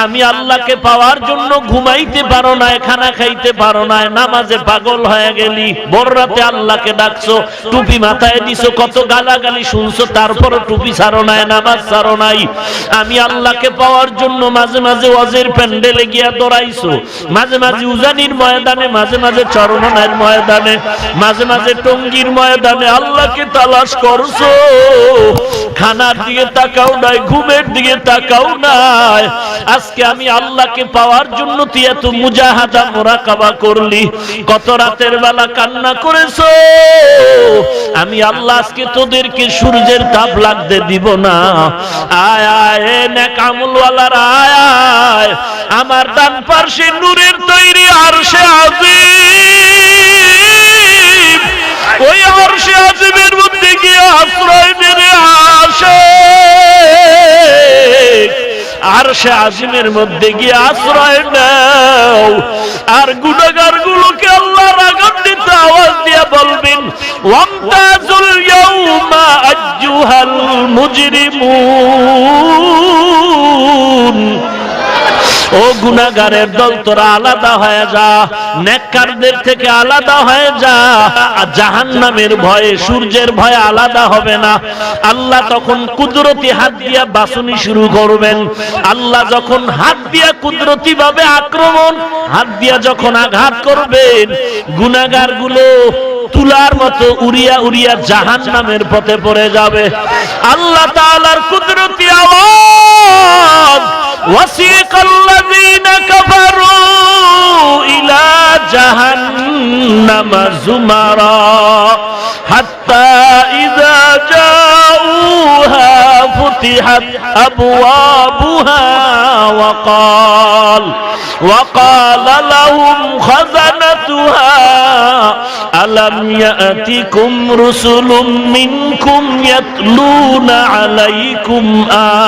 আমি আল্লাহকে পাওয়ার জন্য ঘুমাইতে পারো না, খানা খাইতে পারো না, নামাজে পাগল হয়ে গেলি, ভোর রাতে আল্লাহকে ডাকছো, টুপি মাথায় দিছো, কত গালাগালি শুনছো, তারপরও টুপি ছাড়ো নাই, নামাজ ছাড়ো নাই। আমি আল্লাহকে পাওয়ার জন্য মাঝে মাঝে ওয়াজের প্যান্ডেলে গিয়া দৌড়াইছো, মাঝে মাঝে উজানির ময়দানে, মাঝে মাঝে চরমনার ময়দানে, মাঝে মাঝে টঙ্গীর ময়দানে আল্লাহকে তালাশ করছো। খানার দিকে তাকাও নাই, ঘুমের দিকে তাকাও নাই। আজকে আমি আল্লাহকে পাওয়ার জন্য তুই এত মুজাহাদা মুরাকাবা করলি, কত রাতের বেলা কান্না করেছো। আমি আল্লাহ আজকে তোদেরকে সূর্যের তাপ লাগতে দিব না। আয় আয় নেক আমলওয়ালার আয় আয়, আমার ডান পার্শ্বে নূরের তৈরি আরশে আজিম, ওই আরশে আজিমের মধ্যে গিয়ে আশ্রয় নেবে আসে, আরশে আজিমের মধ্যে গিয়ে আশ্রয় নাও। আর গুনাহগার গুলোকে আল্লাহর আগান্বিত আওয়াজ দিয়ে বলবেন, ওয়ামতাজুল ইয়াউমা আইয়ুহাল মুজরিমুন। ও গুনাহগারের দল, তোরা আলাদা হয়ে যা, নেককারদের থেকে আলাদা হয়ে যা। জাহান্নামের ভয়ে, সূর্যের ভয়ে আলাদা হবে না। আল্লাহ তখন কুদরতি হাত দিয়া বাসুনি শুরু করবেন। আল্লাহ যখন হাত দিয়া কুদরতি ভাবে আক্রমণ, হাত দিয়া যখন আঘাত করবেন, গুনাহগার গুলো তুলার মতো উড়িয়া উড়িয়া জাহান্নামের পথে পড়ে যাবে। আল্লাহ তাআলার কুদরতি আওয়াজ, ওয়াসিকাল্লাযীনা কাফারু ইলা জাহান্নামা যুমারা হাত্তা ইযা জাউহা ফুতিহাত আবওয়াবুহা ওয়াকালা লাহুম খাযানাতুহা আলাম ইয়াতিকুম রুসুলুম মিনকুম ইয়াতলুনা আলাইকুম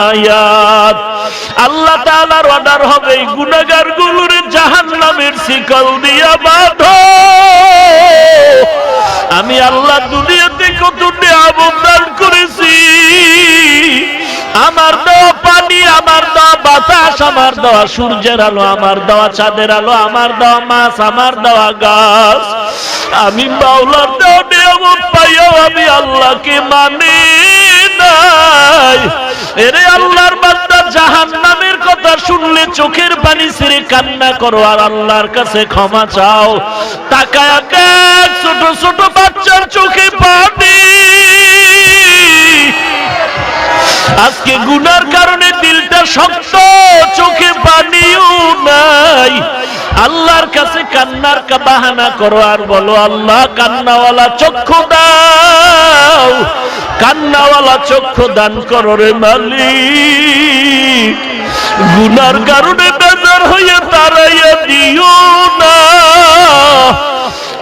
আয়াত। আল্লাহ তাআলার অর্ডার হবে, গুনাহগার গুলোর জাহান্নামের শিকল দিয়া বাঁধো। আমি আল্লাহ দুনিয়াতে কত নিয়ামত দান করেছি, আমার দেওয়া পানি, আমার দেওয়া বাতাস, আমার দেওয়া সূর্যের আলো, আমার দেওয়া চাঁদের আলো, আমার দেওয়া মাছ, আমার দেওয়া গাছ, আমি মাওলার দেওয়া নিয়ামত পাইয়াও আমি আল্লাহকে মানি নাই। এরে আল্লাহর বান্দা, জাহান্নামের কথা শুনলে চোখের পানি ছেড়ে কান্না করো আর আল্লাহর কাছে ক্ষমা চাও। তাকায় ছোট ছোট বাচ্চার চোখে পানি। আজকে গুনার কারণে দিলটা শক্ত, চোখে পানিও নাই। আল্লাহর কাছে কান্নার বাহানা করো আর বলো, আল্লাহ কান্নাওয়ালা চক্ষু দাও, কান্নাওয়ালা চক্ষু দান করো রে মালিক। গুনার কারণে বেজার হইয়া তাড়াইয়া দিও না।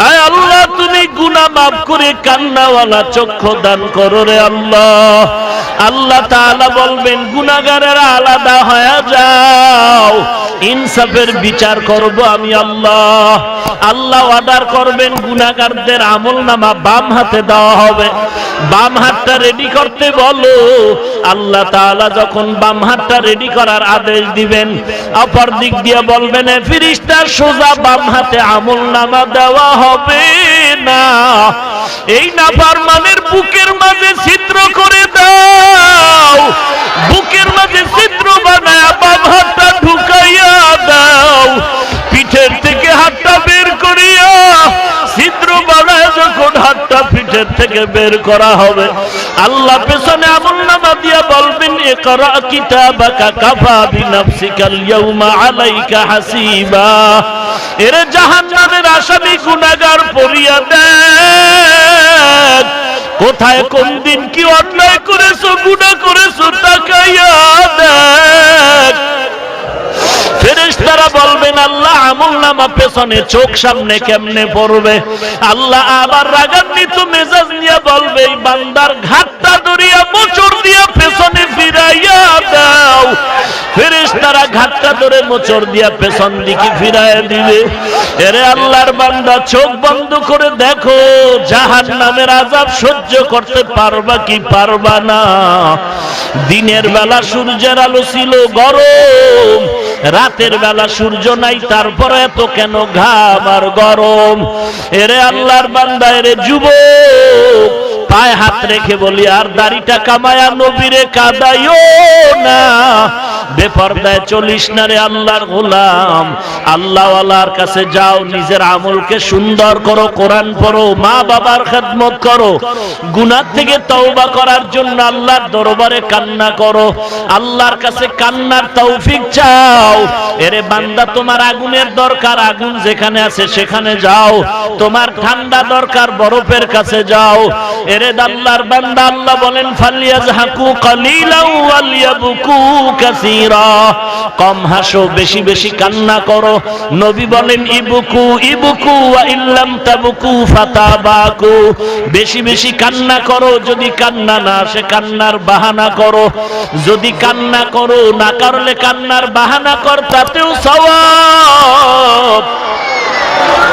আয় আল্লাহ, তুমি গুনাহ মাফ করে কান্নাওয়ালা চক্ষু দান করো রে আল্লাহ। আল্লাহ তাআলা বলবেন, গুনাহগারেরা আলাদা হয়ে যাও, ইনসাফের বিচার করব আমি আল্লাহ। আল্লাহ অর্ডার করবেন, গুনাহগারদের আমলনামা বাম হাতে দেওয়া হবে। বাম হাতটা রেডি করতে বলো। আল্লাহ তাআলা যখন বাম হাতটা রেডি করার আদেশ দিবেন, অপর দিক দিয়ে বলবেন, ফেরেশতা সোজা বাম হাতে আমলনামা দেওয়া হবে না। এই নাফরমানের বুকের মাঝে ছিদ্র করে দাও, বুকের মাঝে ছিদ্র বানায় বাম হাতটা ঢুকাইয়া দাও। পিঠের থেকে হাতটা বের করিয়া ছিদ্র বানায় যখন হাতটা পিঠের থেকে বের করা হবে, আল্লাহ পেছনে আমলনামা দিয়া বলবেন, ইকরা কিতাবাকা কাফা বিনাফসিকাল ইয়াউমা আলাইকা হাসিবা। এর জাহান্নামের আসামি গুনাহগার পড়িয়া দেখ, কোথায় কোন দিন কি অন্যায় করেছো, গুনাহ করেছো, তাকাইয়া দেখ। ফেরেশতারা বলবেন, আল্লাহ আমলনামা পেছনে, চোখ সামনে কেমনে পড়বে? আল্লাহ আবার রাগান্বিত মেজাজ নিয়ে বলবে, এই বান্দার ঘাটটা ধরিয়া মোচড় দিয়া পেছনে ফিরাইয়া দাও। ফেরেশতারা ঘাটটা ধরে মোচড় দিয়া পেছন দিকে ফিরাইয়া দিবে। এরে আল্লাহর বান্দা, চোখ বন্ধ করে দেখো, জাহান্নামের আযাব সহ্য করতে পারবা কি পারবা না। দিনের বেলা সূর্যের আলো ছিল গরম, রাতের বেলা সূর্য নাই, তারপরে এত কেন ঘাম আর গরম? এরে আল্লাহর বান্দা, এরে যুবক, পায়ে হাত রেখে বলি, আর দাড়িটা কামায়া নবীরে কাদাইও না, বেপরদায় চলিস না রে আল্লাহর গোলাম। আল্লাহওয়ালার কাছে যাও, নিজের আমলকে সুন্দর করো, কোরআন পড়ো, মা বাবার খেদমত করো, গুনাহ থেকে তওবা করার জন্য আল্লাহর দরবারে কান্না করো, আল্লাহর কাছে কান্নার তৌফিক চাও। এরে বান্দা, তোমার আগুনের দরকার, আগুন যেখানে আছে সেখানে যাও। তোমার ঠান্ডা দরকার, বরফের কাছে যাও। এরে আল্লাহর বান্দা, আল্লাহ বলেন ফালিয়াজহাকু কালিলাও ওয়ালিয়াবকু কাসীরা, কম হাসো, বেশি বেশি কান্না করো। নবী বলেন ইবকু ইবকু ওয়া ইল্লাম তাবকু ফাতাবাকু, বেশি বেশি কান্না করো, যদি কান্না না আসে কান্নার বাহানা করো, যদি কান্না করো, না করলে কান্নার বাহানা কর, তাতেও সওয়াব।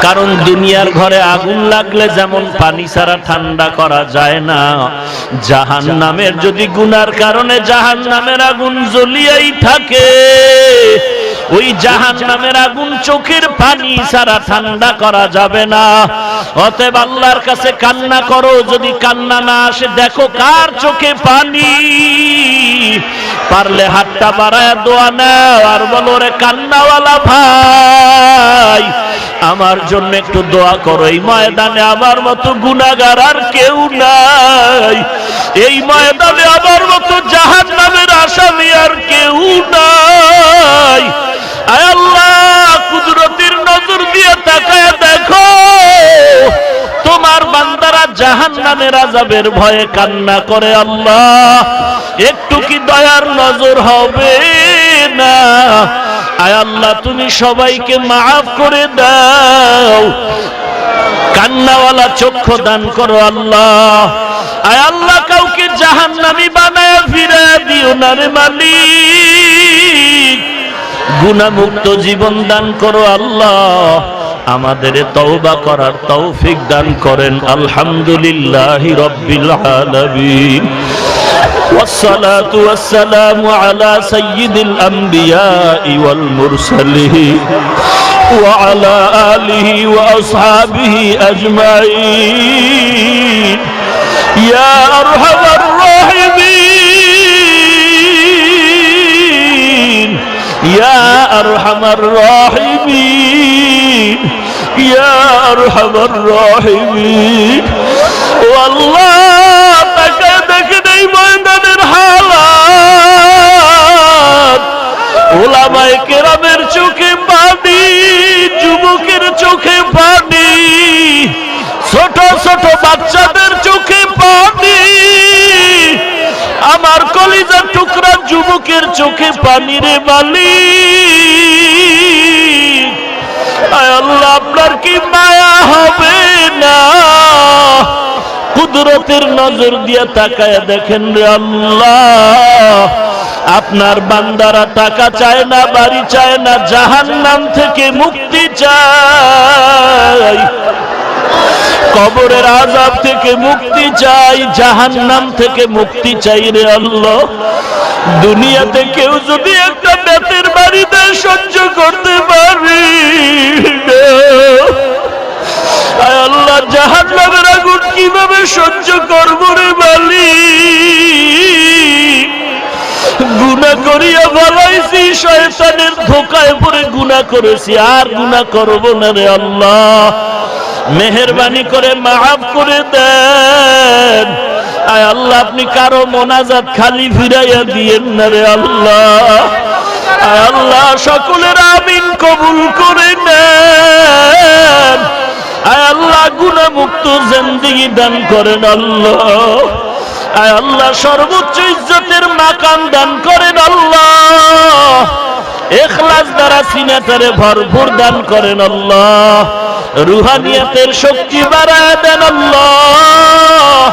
কারণ দুনিয়ার ঘরে আগুন লাগলে যেমন পানি ছাড়া ঠান্ডা করা যায় না, জাহান্নামের যদি গুনার কারণে জাহান্নামের আগুন জ্বলিয়াই থাকে, ওই জাহান্নামের আগুন চোখের পানি ছাড়া ঠান্ডা করা যাবে না। অতএব আল্লাহর কাছে কান্না করো, যদি কান্না না আসে দেখো কার চোখে পানি, পারলে হাতটা বাড়ায় দোয়া নাও আর বলো, রে কান্নাওয়ালা ভাই, আমার জন্য একটু দোয়া করো। এই ময়দানে আমার মতো গুনাহগার আর কেউ নাই, এই ময়দানে আমার মতো জাহান্নামের আসামি আর কেউ নাই। আয় আল্লাহ, কুদরতের নজর দিয়ে তাকায় দেখো, তোমার বান্দারা জাহান্নামের আযাবের ভয়ে কান্না করে। আল্লাহ, একটু কি দয়ার নজর হবে না? আয় আল্লাহ, তুমি সবাইকে মাফ করে দাও, কান্নাওয়ালা চক্ষু দান করো আল্লাহ। আয় আল্লাহ, কাউকে জাহান্নামী বানায় ফিরে দিও না রে মালিক, গুনাহমুক্ত জীবন দান করো আল্লাহ। আমাদের তওবা করার তৌফিক দান করেন। আলহামদুলিল্লাহি রাব্বিল আলামিন, والصلاة والسلام على سيد الأنبياء والمرسلين وعلى آله وأصحابه أجمعين يا أرحم الراحمين يا أرحم الراحمين يا أرحم الراحمين والله ওলামায়ে কেরামের চোখে পানি, যুবকের চোখে পানি, ছোট ছোট বাচ্চাদের চোখে পানি, আমার কলিজার টুকরা যুবকের চোখে পানি রে মালিক। আয় আল্লাহ, আপনার কি মায়া হবে না? কুদরতের নজর দিয়ে তাকায় দেখেন রে আল্লাহ, আপনার বান্দারা টাকা চায় না, বাড়ি চায় না, জাহান্নাম থেকে মুক্তি চাই, কবরের আযাব থেকে মুক্তি চাই, জাহান্নাম থেকে মুক্তি চাই রে আল্লাহ। দুনিয়াতে কেউ যদি একটা বেতের বাড়িতে সহ্য করতে পারি, আয় আল্লাহ, জাহান্নামের আগুন কিভাবে সহ্য করবো রে মালিক? গুনাহ করিয়া বলাইছি, শয়তানের ধোকায় পড়ে গুনাহ করেছি, আর গুনাহ করব না রে আল্লাহ। মেহেরবানি করে মাফ করে দেন। আয় আল্লাহ, আপনি কারো মোনাজাত খালি ফিরাইয়া দিয়েন না রে আল্লাহ। আয় আল্লাহ, সকলের আমিন কবুল করে নেন। আয় আল্লাহ, গুনাহ মুক্ত জিন্দেগি দান করেন আল্লাহ। আয় আল্লাহ, সর্বোচ্চ ইজ্জতের মাকাম দান করেন আল্লাহ। ইখলাস দ্বারা সিনাতারে ভরপুর দান করেন আল্লাহ। রুহানিয়াতের শক্তি বাড়ায় দেন আল্লাহ।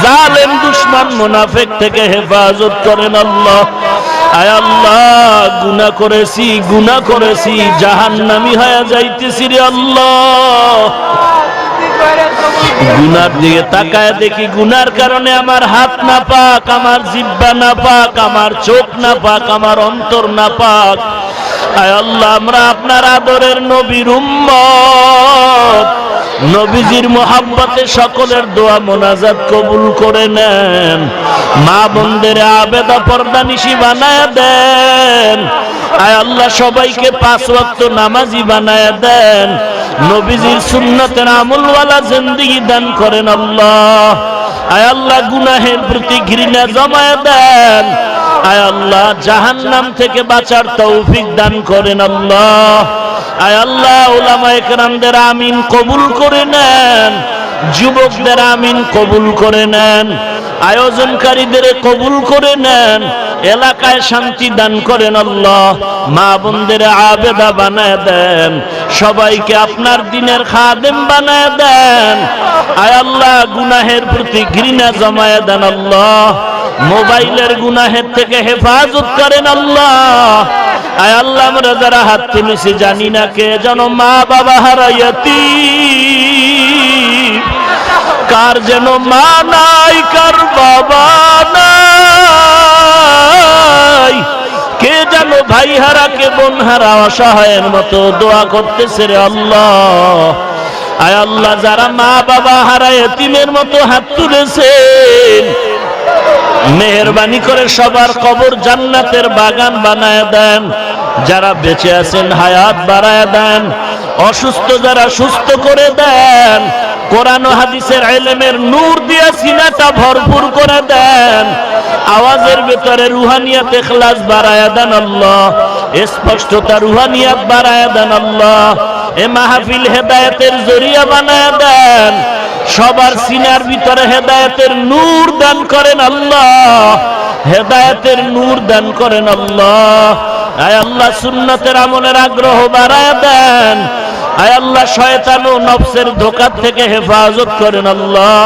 জালেম দুশমন মুনাফিক থেকে হেফাজত করেন আল্লাহ। আয় আল্লাহ, গুনাহ করেছি জাহান্নামী হয়ে যাইতেছি রে আল্লাহ। গুনার দিকে তাকায় দেখি গুনার কারণে আমার হাত না পাক, আমার জিহ্বা না পাক, আমার চোখ না পাক, আমার অন্তর না পাক। আয় আল্লাহ, আমরা আপনার আদরের নবীর উম্মত, নবীজির মোহাব্বতে সকলের দোয়া মোনাজাত কবুল করে নেন। মা বোনদের আবেদা পর্দানিশি বানায় দেন। আয় আল্লাহ, সবাইকে 5 ওয়াক্ত নামাজি বানায় দেন। নবীজির সুন্নতের আমলওয়ালা জিন্দেগি দান করেন আল্লাহ। আয় আল্লাহ, গুনাহের প্রতি ঘৃণা জমায় দেন। আয় আল্লাহ, জাহান্নাম থেকে বাঁচার তৌফিক দান করেন আল্লাহ। আয় আল্লাহ, উলামায়ে কেরামদের আমিন কবুল করে নেন, যুবকদের আমিন কবুল করে নেন, আয়োজনকারীদের কবুল করে নেন। এলাকায় শান্তি দান করেন আল্লাহ। মা বোনদের আবেদা বানায় দেন, সবাইকে আপনার দিনের খাদেম বানায় দেন। আয় আল্লাহ, গুনাহের প্রতি ঘৃণা জমায় দেন আল্লাহ। মোবাইলের গুনাহের থেকে হেফাজত করেন আল্লাহ। আয় আল্লাহ, আমরা যারা হাত তুলেছি জানি না কে যেন মা বাবা হারাইয়াতি, কার যেন মা নাই, কার বাবা নাই, কে যেন ভাই হারা, কে বোন হারা, অসহায়ের মতো দোয়া করতেছে রে আল্লাহ। আয় আল্লাহ, যারা মা বাবা হারা এতিমের মতো হাত তুলেছেন, মেহেরবানি করে সবার কবর জান্নাতের বাগান বানায় দেন। যারা বেঁচে আছেন হায়াত বাড়ায় দেন, অসুস্থ যারা সুস্থ করে দেন। কোরআন ও হাদিসের ইলমের নূর দিয়ে সিনাটা ভরপুর করে দেন। আওয়াজের ভেতরে রুহানিয়াত ইখলাস বাড়ায় দেন আল্লাহ। স্পষ্টতা রুহানিয়াত বাড়ায় দেন আল্লাহ। এ মাহফিল হেদায়েতের জরিয়া বানায় দেন। সবার সিনার ভিতরে হেদায়েতের নূর দান করেন আল্লাহ। হেদায়েতের নূর দান করেন আল্লাহ। আয় আল্লাহ, সুন্নতের আমলের আগ্রহ বাড়ায় দেন। আয় আল্লাহ, শয়তান ও নফসের ধোঁকা থেকে হেফাজত করেন আল্লাহ।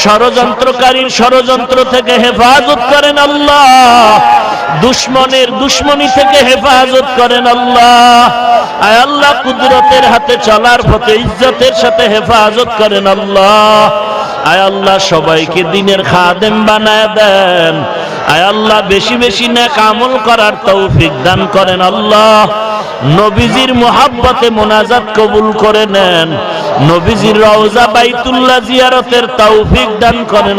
ষড়যন্ত্রকারীর ষড়যন্ত্র থেকে হেফাজত করেন আল্লাহ। দুশ্মনের দুশ্মনী থেকে হেফাজত করেন আল্লাহ। আয় আল্লাহ, কুদরতের হাতে চলার পথে ইজ্জতের সাথে হেফাজত করেন আল্লাহ। আয় আল্লাহ, সবাইকে দিনের খাদেম বানায় দেন। আয় আল্লাহ, বেশি বেশি নেক আমল করার তৌফিক দান করেন আল্লাহ। নবীজির মোহাব্বতে মোনাজাত কবুল করে নেন। নবীজির রওজা বাইতুল্লাহ জিয়ারতের তৌফিক দান করেন।